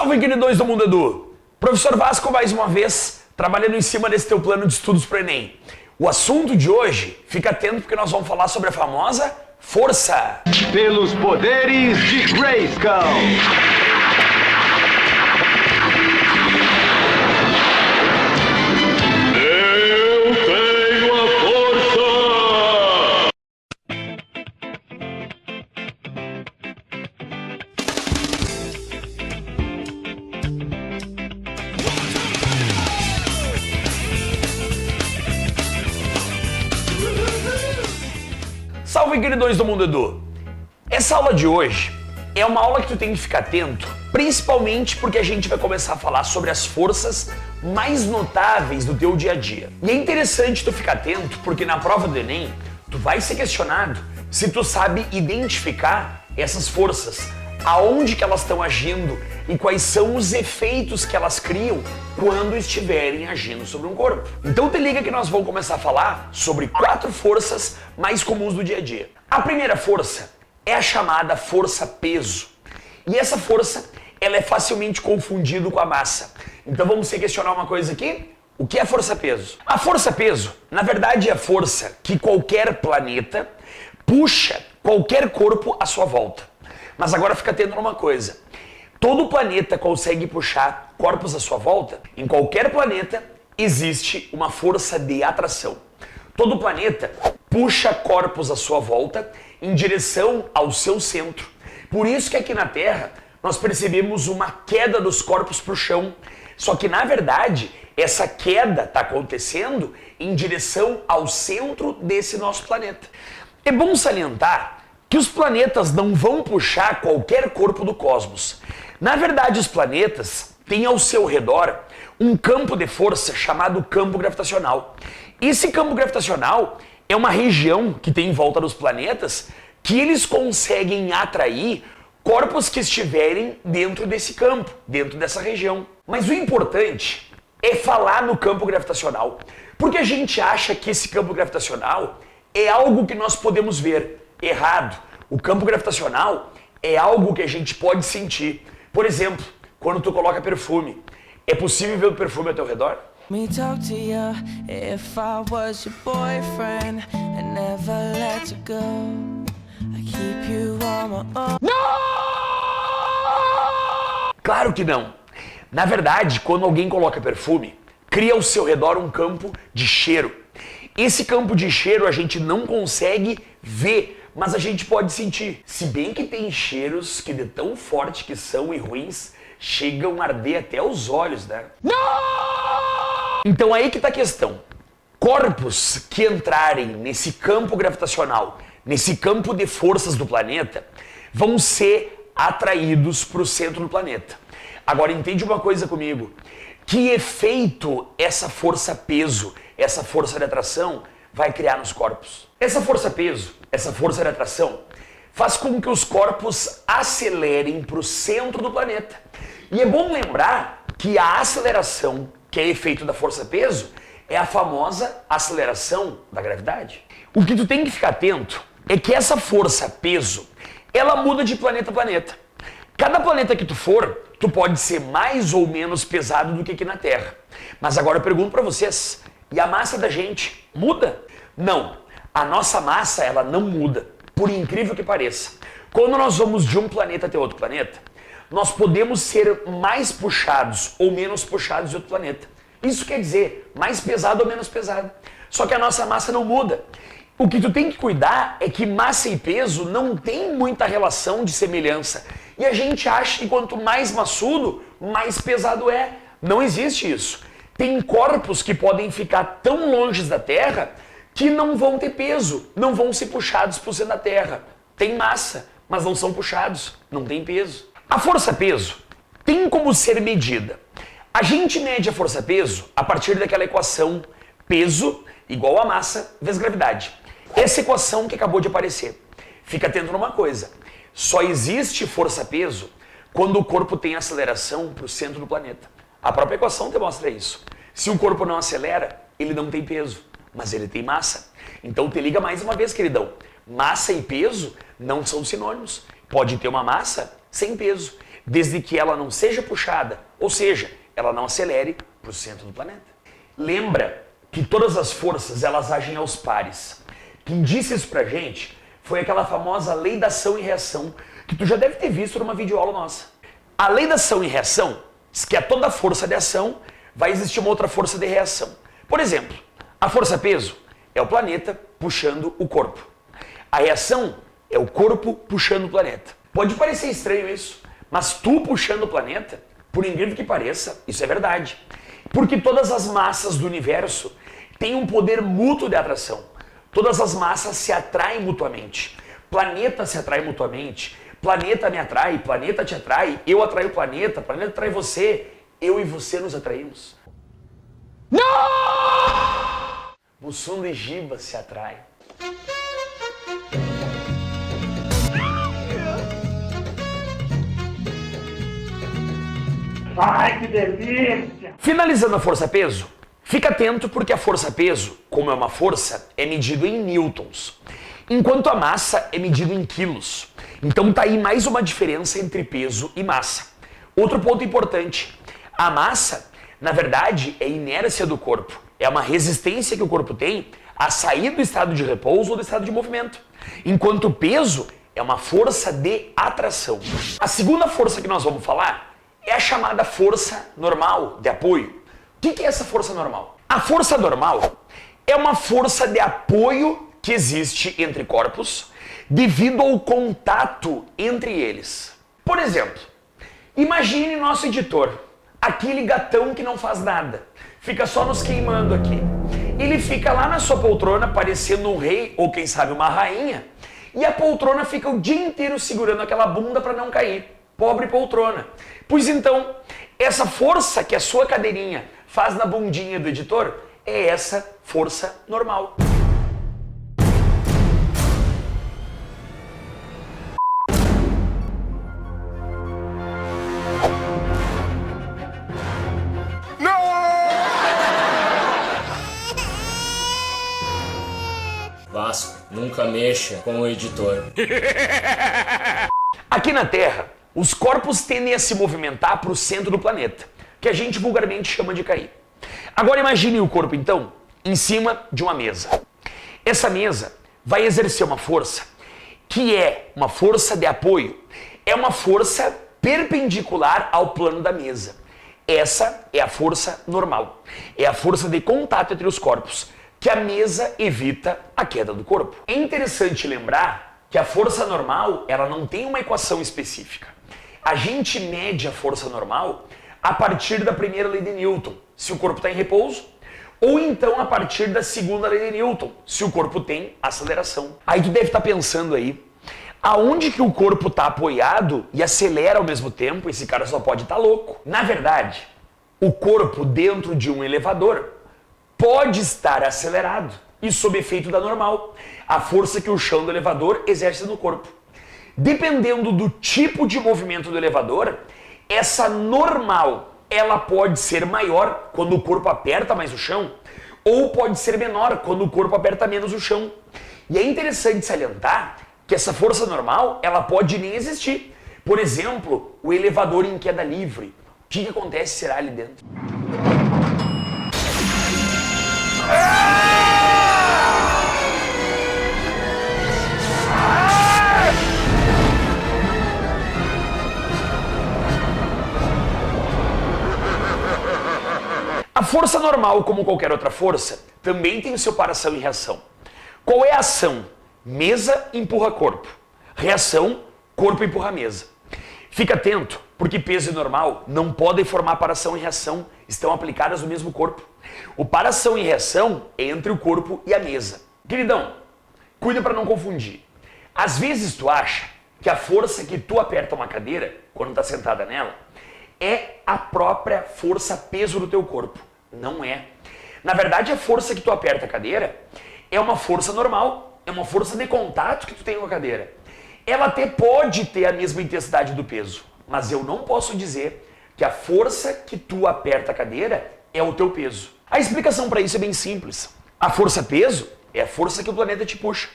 Salve, queridões do Mundo Edu! Professor Vasco mais uma vez, trabalhando em cima desse teu plano de estudos para o Enem. O assunto de hoje, fica atento porque nós vamos falar sobre a famosa força. Pelos poderes de Grayskull. Salve, queridões do Mundo Edu! Essa aula de hoje é uma aula que tu tem que ficar atento, principalmente porque a gente vai começar a falar sobre as forças mais notáveis do teu dia a dia. E é interessante tu ficar atento porque na prova do Enem, tu vai ser questionado se tu sabe identificar essas forças, aonde que elas estão agindo e quais são os efeitos que elas criam quando estiverem agindo sobre um corpo. Então te liga que nós vamos começar a falar sobre 4 forças mais comuns do dia a dia. A primeira força é a chamada força-peso. E essa força, ela é facilmente confundida com a massa. Então vamos se questionar uma coisa aqui? O que é força-peso? A força-peso, na verdade, é a força que qualquer planeta puxa qualquer corpo à sua volta. Mas agora fica atento numa coisa. Todo planeta consegue puxar corpos à sua volta? Em qualquer planeta existe uma força de atração. Todo planeta puxa corpos à sua volta em direção ao seu centro. Por isso que aqui na Terra nós percebemos uma queda dos corpos para o chão. Só que na verdade essa queda está acontecendo em direção ao centro desse nosso planeta. É bom salientar que os planetas não vão puxar qualquer corpo do cosmos. Na verdade, os planetas têm ao seu redor um campo de força chamado campo gravitacional. Esse campo gravitacional é uma região que tem em volta dos planetas que eles conseguem atrair corpos que estiverem dentro desse campo, dentro dessa região. Mas o importante é falar no campo gravitacional, porque a gente acha que esse campo gravitacional é algo que nós podemos ver. Errado. O campo gravitacional é algo que a gente pode sentir. Por exemplo, quando tu coloca perfume, é possível ver o perfume ao teu redor? Me talk to you if I was your boyfriend and never let you go. I keep you on my own. Claro que não. Na verdade, quando alguém coloca perfume, cria ao seu redor um campo de cheiro. Esse campo de cheiro a gente não consegue ver, mas a gente pode sentir. Se bem que tem cheiros que de tão forte que são e ruins, chegam a arder até os olhos, né? Não! Então aí que tá a questão. Corpos que entrarem nesse campo gravitacional, nesse campo de forças do planeta, vão ser atraídos para o centro do planeta. Agora entende uma coisa comigo. Que efeito essa força-peso, essa força de atração vai criar nos corpos? Essa força-peso, essa força de atração, faz com que os corpos acelerem para o centro do planeta. E é bom lembrar que a aceleração, que é efeito da força-peso, é a famosa aceleração da gravidade. O que tu tem que ficar atento é que essa força-peso, ela muda de planeta a planeta. Cada planeta que tu for, tu pode ser mais ou menos pesado do que aqui na Terra. Mas agora eu pergunto para vocês, e a massa da gente muda? Não, a nossa massa ela não muda, por incrível que pareça. Quando nós vamos de um planeta até outro planeta, nós podemos ser mais puxados ou menos puxados de outro planeta. Isso quer dizer mais pesado ou menos pesado. Só que a nossa massa não muda. O que tu tem que cuidar é que massa e peso não tem muita relação de semelhança. E a gente acha que quanto mais maçudo, mais pesado é. Não existe isso. Tem corpos que podem ficar tão longe da Terra que não vão ter peso, não vão ser puxados por ser da Terra. Tem massa, mas não são puxados, não tem peso. A força-peso tem como ser medida. A gente mede a força-peso a partir daquela equação peso igual a massa vezes gravidade. Essa equação que acabou de aparecer. Fica atento numa coisa, só existe força-peso quando o corpo tem aceleração para o centro do planeta. A própria equação demonstra isso. Se o corpo não acelera, ele não tem peso, mas ele tem massa. Então te liga mais uma vez, queridão. Massa e peso não são sinônimos. Pode ter uma massa sem peso. desde que ela não seja puxada, ou seja, ela não acelere para o centro do planeta. Lembra que todas as forças elas agem aos pares. Quem disse isso pra gente foi aquela famosa lei da ação e reação, que tu já deve ter visto numa videoaula nossa. A lei da ação e reação diz que a toda força de ação vai existir uma outra força de reação. Por exemplo, a força-peso é o planeta puxando o corpo. A reação é o corpo puxando o planeta. Pode parecer estranho isso, mas tu puxando o planeta, por incrível que pareça, isso é verdade. Porque todas as massas do universo têm um poder mútuo de atração. Todas as massas se atraem mutuamente. Planeta se atrai mutuamente. Planeta me atrai, planeta te atrai, eu atraio o planeta atrai você, eu e você nos atraímos. Não! Mussum e Giba se atraem. Ai, que delícia! Finalizando a força-peso, fica atento porque a força-peso, como é uma força, é medido em newtons, enquanto a massa é medido em quilos. Então tá aí mais uma diferença entre peso e massa. Outro ponto importante, a massa, na verdade, é a inércia do corpo, é uma resistência que o corpo tem a sair do estado de repouso ou do estado de movimento, enquanto o peso é uma força de atração. A segunda força que nós vamos falar é a chamada força normal de apoio. O que é essa força normal? A força normal é uma força de apoio que existe entre corpos devido ao contato entre eles. Por exemplo, imagine nosso editor, aquele gatão que não faz nada, fica só nos queimando aqui. Ele fica lá na sua poltrona parecendo um rei ou quem sabe uma rainha e a poltrona fica o dia inteiro segurando aquela bunda para não cair. Pobre poltrona. Pois então, essa força que a sua cadeirinha faz na bundinha do editor é essa força normal. Vasco, nunca mexa com o editor. Aqui na Terra, os corpos tendem a se movimentar para o centro do planeta, que a gente vulgarmente chama de cair. Agora imagine o corpo, então, em cima de uma mesa. Essa mesa vai exercer uma força que é uma força de apoio, é uma força perpendicular ao plano da mesa. Essa é a força normal, é a força de contato entre os corpos, que a mesa evita a queda do corpo. É interessante lembrar que a força normal ela não tem uma equação específica. A gente mede a força normal a partir da primeira lei de Newton, se o corpo está em repouso, ou então a partir da segunda lei de Newton, se o corpo tem aceleração. Aí tu deve estar pensando aí, aonde que o corpo está apoiado e acelera ao mesmo tempo, esse cara só pode estar louco. Na verdade, o corpo dentro de um elevador pode estar acelerado e sob efeito da normal, a força que o chão do elevador exerce no corpo. Dependendo do tipo de movimento do elevador, essa normal ela pode ser maior quando o corpo aperta mais o chão, ou pode ser menor quando o corpo aperta menos o chão. E é interessante salientar que essa força normal ela pode nem existir. Por exemplo, o elevador em queda livre. O que acontece será ali dentro? A força normal, como qualquer outra força, também tem o seu para-ação e reação. Qual é a ação? Mesa empurra corpo. Reação, corpo empurra mesa. Fica atento, porque peso e normal não podem formar para-ação e reação, estão aplicadas no mesmo corpo. O para-ação e reação é entre o corpo e a mesa. Queridão, cuida para não confundir. Às vezes tu acha que a força que tu aperta uma cadeira, quando está sentada nela, é a própria força peso do teu corpo. Não é. Na verdade, a força que tu aperta a cadeira é uma força normal, é uma força de contato que tu tem com a cadeira. Ela até pode ter a mesma intensidade do peso, mas eu não posso dizer que a força que tu aperta a cadeira é o teu peso. A explicação para isso é bem simples. A força peso é a força que o planeta te puxa.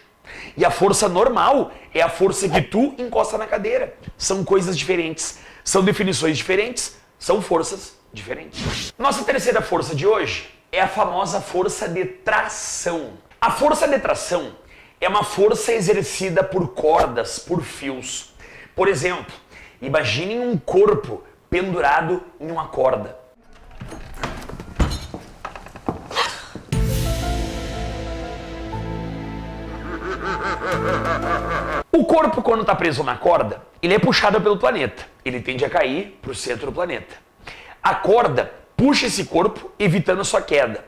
E a força normal é a força que tu encosta na cadeira. São coisas diferentes. São definições diferentes, são forças diferentes. Nossa terceira força de hoje é a famosa força de tração. A força de tração é uma força exercida por cordas, por fios. Por exemplo, imaginem um corpo pendurado em uma corda. O corpo, quando está preso na corda, ele é puxado pelo planeta. Ele tende a cair para o centro do planeta. A corda puxa esse corpo, evitando sua queda.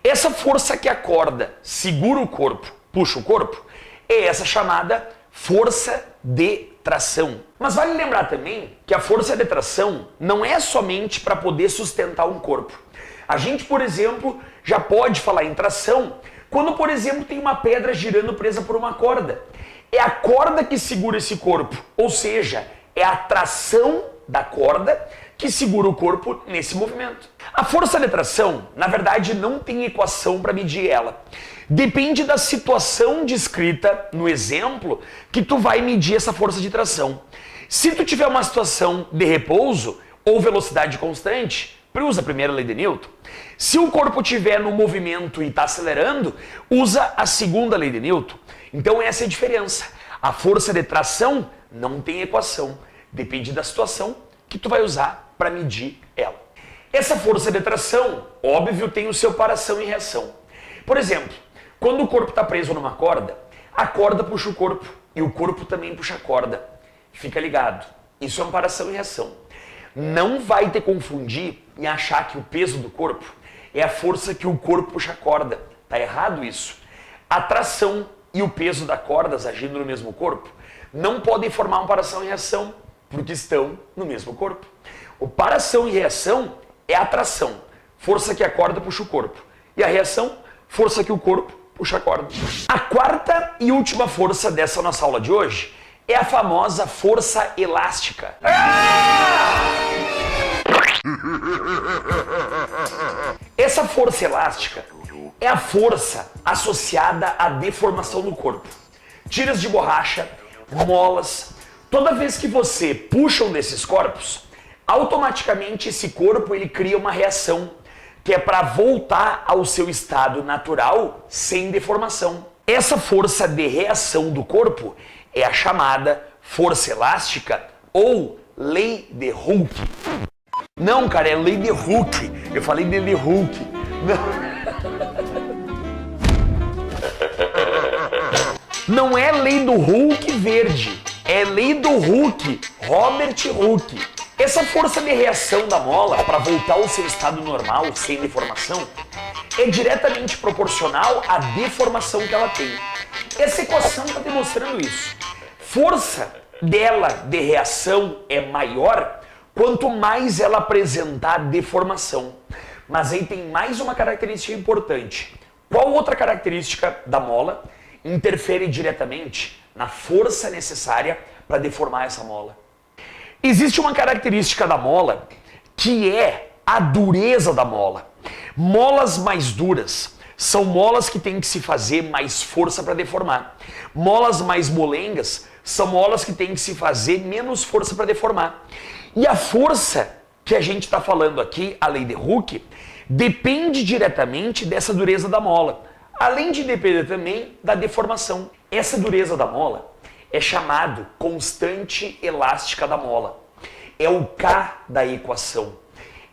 Essa força que a corda segura o corpo, puxa o corpo, é essa chamada força de tração. Mas vale lembrar também que a força de tração não é somente para poder sustentar um corpo. A gente, por exemplo, já pode falar em tração quando, por exemplo, tem uma pedra girando presa por uma corda. É a corda que segura esse corpo, ou seja, é a tração da corda que segura o corpo nesse movimento. A força de tração, na verdade, não tem equação para medir ela. Depende da situação descrita no exemplo que tu vai medir essa força de tração. Se tu tiver uma situação de repouso ou velocidade constante, usa a primeira lei de Newton. Se o corpo estiver no movimento e está acelerando, usa a segunda lei de Newton. Então essa é a diferença. A força de tração não tem equação. Depende da situação que tu vai usar para medir ela. Essa força de tração, óbvio, tem o seu paração e reação. Por exemplo, quando o corpo está preso numa corda, a corda puxa o corpo e o corpo também puxa a corda. Fica ligado. Isso é uma paração e reação. Não vai te confundir e achar que o peso do corpo é a força que o corpo puxa a corda. Tá errado isso. A tração e o peso das cordas agindo no mesmo corpo não podem formar uma paração e reação porque estão no mesmo corpo. O paração e reação é a tração, força que a corda puxa o corpo. E a reação, força que o corpo puxa a corda. A quarta e última força dessa nossa aula de hoje é a famosa força elástica. Essa força elástica é a força associada à deformação do corpo. Tiras de borracha, molas, toda vez que você puxa um desses corpos, automaticamente esse corpo ele cria uma reação que é para voltar ao seu estado natural sem deformação. Essa força de reação do corpo é a chamada força elástica ou lei de Hooke. Não, cara, é lei de Hooke. Eu falei de lei Hooke. Não é lei do Hulk verde, é lei do Hooke, Robert Hooke. Essa força de reação da mola para voltar ao seu estado normal, sem deformação, é diretamente proporcional à deformação que ela tem. Essa equação está demonstrando isso. Força dela de reação é maior quanto mais ela apresentar deformação. Mas aí tem mais uma característica importante. Qual outra característica da mola interfere diretamente na força necessária para deformar essa mola? Existe uma característica da mola que é a dureza da mola. Molas mais duras são molas que têm que se fazer mais força para deformar. Molas mais molengas são molas que têm que se fazer menos força para deformar. E a força que a gente está falando aqui, a lei de Hooke, depende diretamente dessa dureza da mola, além de depender também da deformação. Essa dureza da mola é chamado constante elástica da mola. É o K da equação.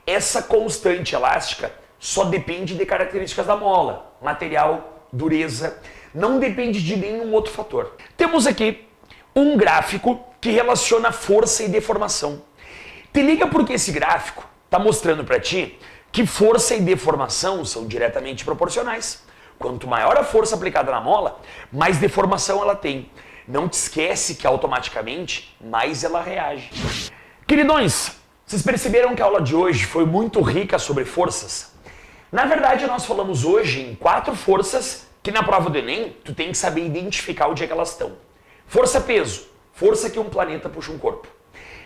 Essa constante elástica só depende de características da mola, material, dureza, não depende de nenhum outro fator. Temos aqui um gráfico que relaciona força e deformação. Te liga porque esse gráfico está mostrando para ti que força e deformação são diretamente proporcionais. Quanto maior a força aplicada na mola, mais deformação ela tem. Não te esquece que automaticamente mais ela reage. Queridões, vocês perceberam que a aula de hoje foi muito rica sobre forças? Na verdade, nós falamos hoje em 4 forças que na prova do Enem tu tem que saber identificar onde é que elas estão. Força-peso, força que um planeta puxa um corpo.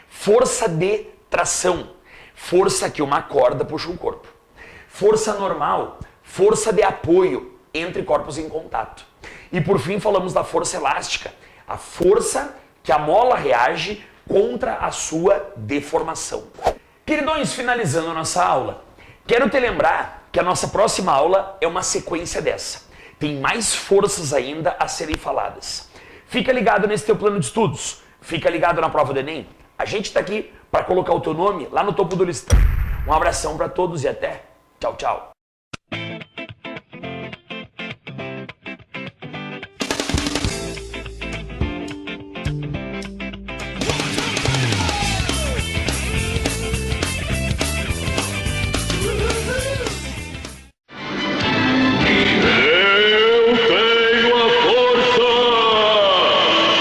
Força de tração, força que uma corda puxa um corpo. Força normal, força de apoio entre corpos em contato. E por fim falamos da força elástica, a força que a mola reage contra a sua deformação. Queridões, finalizando a nossa aula, quero te lembrar que a nossa próxima aula é uma sequência dessa. Tem mais forças ainda a serem faladas. Fica ligado nesse teu plano de estudos, fica ligado na prova do Enem. A gente está aqui para colocar o teu nome lá no topo do listão. Um abração para todos e até. Tchau, tchau.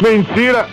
Mentira!